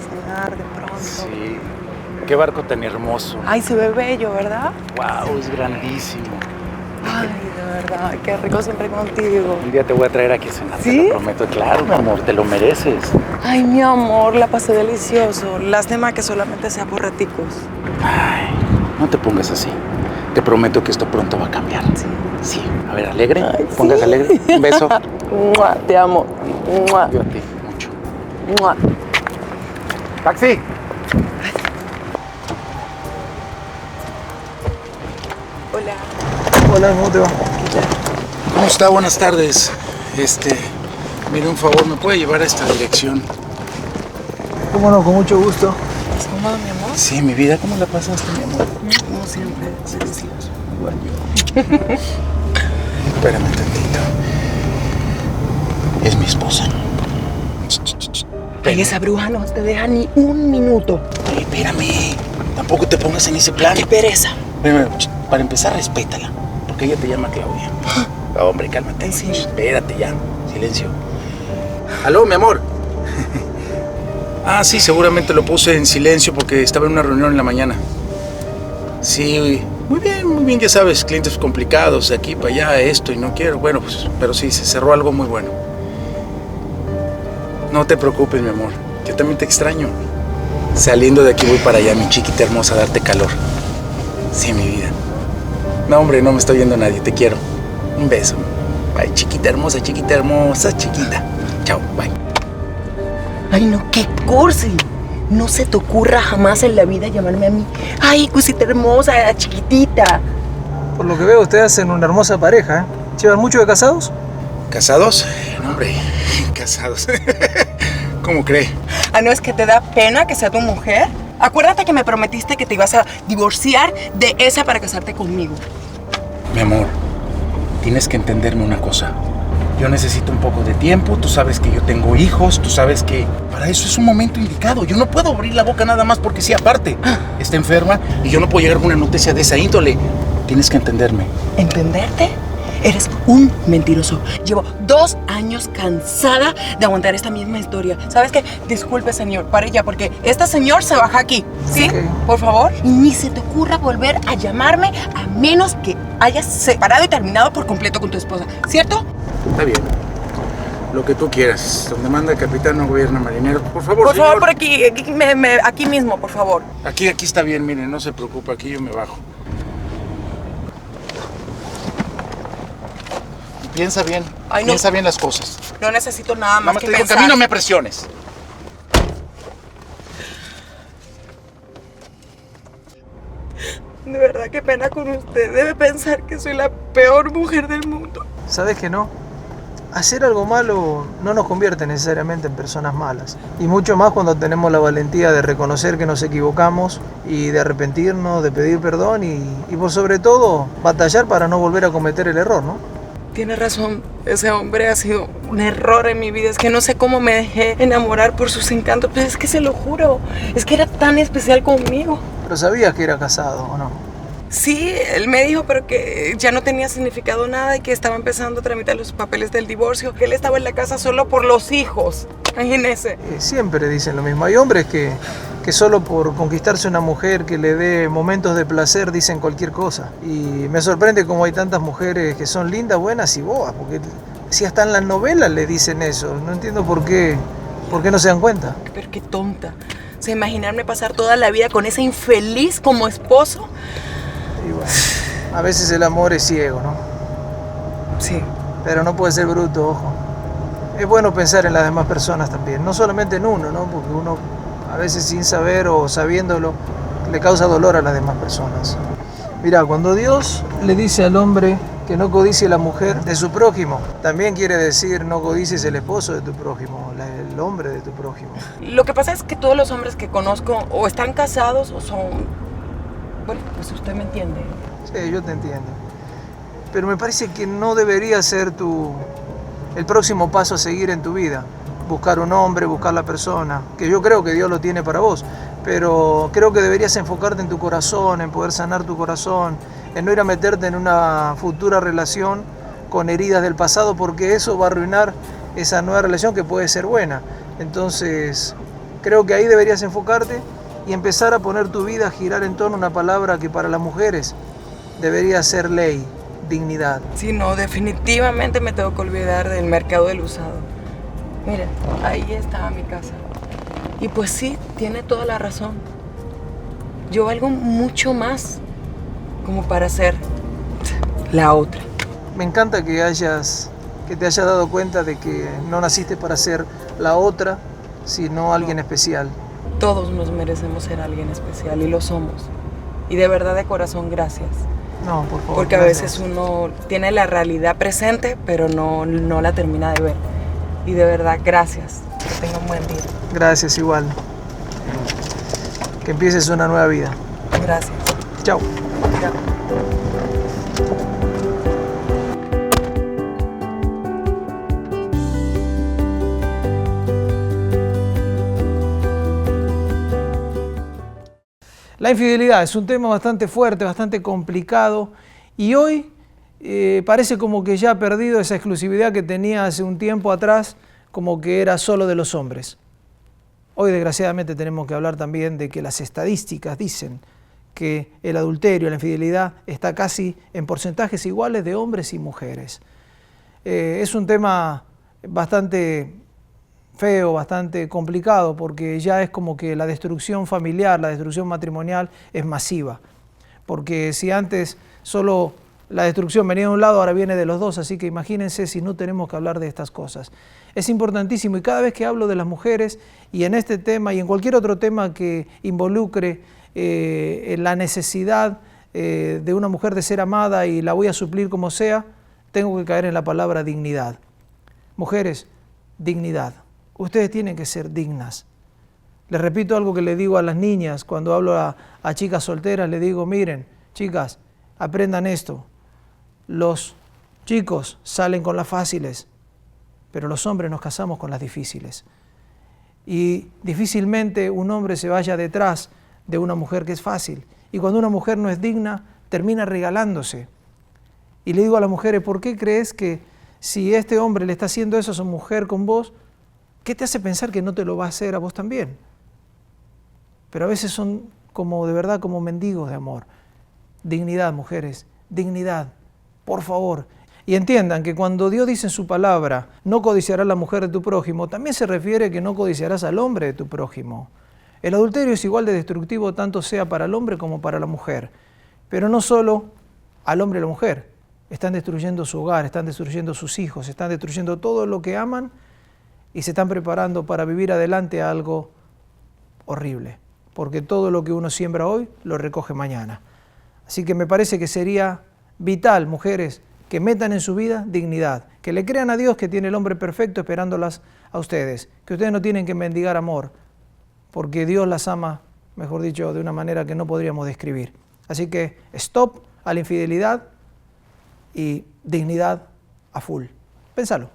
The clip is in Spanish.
cenar de pronto. Sí. Qué barco tan hermoso. Ay, se ve bello, ¿verdad? Wow, es grandísimo. Ay, de verdad, qué rico siempre contigo. Un día te voy a traer aquí a cenar, ¿Sí? te lo prometo. Claro, mi amor, te lo mereces. Ay, mi amor, la pasé delicioso. Lástima que solamente sea por raticos. Ay, no te pongas así. Te prometo que esto pronto va a cambiar. Sí. Sí. A ver, alegre. Ay, Pongas sí. alegre. Un beso. Mua, te amo. Mua, Yo a ti, mucho. mua. ¡Taxi! Hola. Hola, ¿cómo te va? ¿Cómo está? Buenas tardes. Mire, un favor, ¿me puede llevar a esta dirección? ¿Cómo no? Con mucho gusto. ¿Estás cómodo, mi amor? Sí, mi vida, ¿cómo la pasaste, mi amor? Como siempre, delicioso. Igual yo. Espérame tantito. Es mi esposa. Ay, esa bruja no te deja ni un minuto. Espérame. Tampoco te pongas en ese plan. ¡Qué pereza! Espérame, para empezar, respétala. Porque ella te llama Claudia. Hombre, cálmate. Sí. Espérate ya. Silencio. Aló, mi amor. Ah, sí, seguramente lo puse en silencio porque estaba en una reunión en la mañana. Sí, muy bien, ya sabes, clientes complicados, de aquí para allá, esto y no quiero. Bueno, pues, pero sí, se cerró algo muy bueno. No te preocupes, mi amor, yo también te extraño. Saliendo de aquí voy para allá, mi chiquita hermosa, a darte calor. Sí, mi vida. No, hombre, no me estoy viendo a nadie, te quiero. Un beso. Bye, chiquita hermosa, chiquita. Chao, bye. Ay, no, qué cursi. No se te ocurra jamás en la vida llamarme a mí. Ay, cosita hermosa, chiquitita. Por lo que veo, ustedes hacen una hermosa pareja, ¿eh? ¿Llevan mucho de casados? ¿Casados? No, hombre, casados. ¿Cómo cree? Ah, ¿no es que te da pena que sea tu mujer? Acuérdate que me prometiste que te ibas a divorciar de esa para casarte conmigo. Mi amor, tienes que entenderme una cosa. Yo necesito un poco de tiempo, tú sabes que yo tengo hijos, tú sabes que para eso es un momento indicado. Yo no puedo abrir la boca nada más porque sí, aparte, está enferma y yo no puedo llegar con una noticia de esa índole. Tienes que entenderme. ¿Entenderte? Eres un mentiroso. Llevo 2 años cansada de aguantar esta misma historia. ¿Sabes qué? Disculpe, señor, pare ya, porque este señor se baja aquí. ¿Sí? Ok. Por favor. Y ni se te ocurra volver a llamarme a menos que hayas separado y terminado por completo con tu esposa. ¿Cierto? Está bien. Lo que tú quieras. Donde manda el capitán no gobierna marinero. Por favor, Por señor. favor, por aquí, aquí mismo, por favor. Aquí está bien, miren, no se preocupe, aquí yo me bajo. Piensa bien, Ay, no. piensa bien las cosas. No necesito nada más Mamá, que te digo que pensar. a mí no me presiones. De verdad, qué pena con usted. Debe pensar que soy la peor mujer del mundo. ¿Sabes que no? Hacer algo malo no nos convierte necesariamente en personas malas. Y mucho más cuando tenemos la valentía de reconocer que nos equivocamos y de arrepentirnos, de pedir perdón y por sobre todo batallar para no volver a cometer el error, ¿no? Tiene razón, ese hombre ha sido un error en mi vida. Es que no sé cómo me dejé enamorar por sus encantos, pero es que se lo juro, es que era tan especial conmigo. Pero sabías que era casado, ¿o no? Sí, él me dijo, pero que ya no tenía significado nada y que estaba empezando a tramitar los papeles del divorcio, que él estaba en la casa solo por los hijos. Imagínese. Siempre dicen lo mismo. Hay hombres que solo por conquistarse una mujer que le dé momentos de placer dicen cualquier cosa. Y me sorprende cómo hay tantas mujeres que son lindas, buenas y boas, porque si hasta en las novelas le dicen eso, no entiendo por qué no se dan cuenta. Pero qué tonta. O sea, imaginarme pasar toda la vida con ese infeliz como esposo. Y bueno, a veces el amor es ciego, ¿no? Sí. Pero no puede ser bruto, ojo. Es bueno pensar en las demás personas también, no solamente en uno, ¿no? Porque uno a veces sin saber o sabiéndolo le causa dolor a las demás personas. Mirá, cuando Dios le dice al hombre que no codicie la mujer de su prójimo, también quiere decir no codicies el esposo de tu prójimo, el hombre de tu prójimo. Lo que pasa es que todos los hombres que conozco o están casados o son... Bueno, pues usted me entiende. Sí, yo te entiendo. Pero me parece que no debería ser el próximo paso a seguir en tu vida. Buscar un hombre, buscar la persona, que yo creo que Dios lo tiene para vos. Pero creo que deberías enfocarte en tu corazón, en poder sanar tu corazón, en no ir a meterte en una futura relación con heridas del pasado, porque eso va a arruinar esa nueva relación que puede ser buena. Entonces, Creo que ahí deberías enfocarte y empezar a poner tu vida a girar en torno a una palabra que para las mujeres debería ser ley: dignidad. Sí, no, definitivamente me tengo que olvidar del mercado del usado. Miren, ahí estaba mi casa. Y pues sí, tiene toda la razón. Yo valgo mucho más como para ser la otra. Me encanta que te hayas dado cuenta de que no naciste para ser la otra, sino alguien especial. Todos nos merecemos ser alguien especial y lo somos. Y de verdad, de corazón, gracias. No, por favor. Porque gracias. a veces uno tiene la realidad presente, pero no la termina de ver. Y de verdad, gracias. Que tenga un buen día. Gracias, igual. Que empieces una nueva vida. Gracias. Chao. Chao. La infidelidad es un tema bastante fuerte, bastante complicado, y hoy parece como que ya ha perdido esa exclusividad que tenía hace un tiempo atrás, como que era solo de los hombres. Hoy desgraciadamente tenemos que hablar también de que las estadísticas dicen que el adulterio, la infidelidad está casi en porcentajes iguales de hombres y mujeres. Es un tema bastante feo, bastante complicado, porque ya es como que la destrucción familiar, la destrucción matrimonial es masiva. Porque si antes solo la destrucción venía de un lado, ahora viene de los dos, así que imagínense si no tenemos que hablar de estas cosas. Es importantísimo, y cada vez que hablo de las mujeres, y en este tema y en cualquier otro tema que involucre la necesidad de una mujer de ser amada, y la voy a suplir como sea, tengo que caer en la palabra dignidad. Mujeres, dignidad. Ustedes tienen que ser dignas. Les repito algo que le digo a las niñas cuando hablo a chicas solteras, les digo: miren, chicas, aprendan esto. Los chicos salen con las fáciles, pero los hombres nos casamos con las difíciles. Y difícilmente un hombre se vaya detrás de una mujer que es fácil. Y cuando una mujer no es digna, termina regalándose. Y le digo a las mujeres: ¿por qué crees que si este hombre le está haciendo eso a su mujer con vos, qué te hace pensar que no te lo va a hacer a vos también? Pero a veces son como de verdad como mendigos de amor. Dignidad, mujeres, dignidad, por favor. Y entiendan que cuando Dios dice en su palabra: no codiciarás la mujer de tu prójimo, también se refiere que no codiciarás al hombre de tu prójimo. El adulterio es igual de destructivo, tanto sea para el hombre como para la mujer. Pero no solo al hombre y la mujer. Están destruyendo su hogar, están destruyendo sus hijos, están destruyendo todo lo que aman, y se están preparando para vivir adelante algo horrible. Porque todo lo que uno siembra hoy, lo recoge mañana. Así que me parece que sería vital, mujeres, que metan en su vida dignidad, que le crean a Dios que tiene el hombre perfecto esperándolas a ustedes, que ustedes no tienen que mendigar amor, porque Dios las ama, mejor dicho, de una manera que no podríamos describir. Así que stop a la infidelidad y dignidad a full. Pénsalo.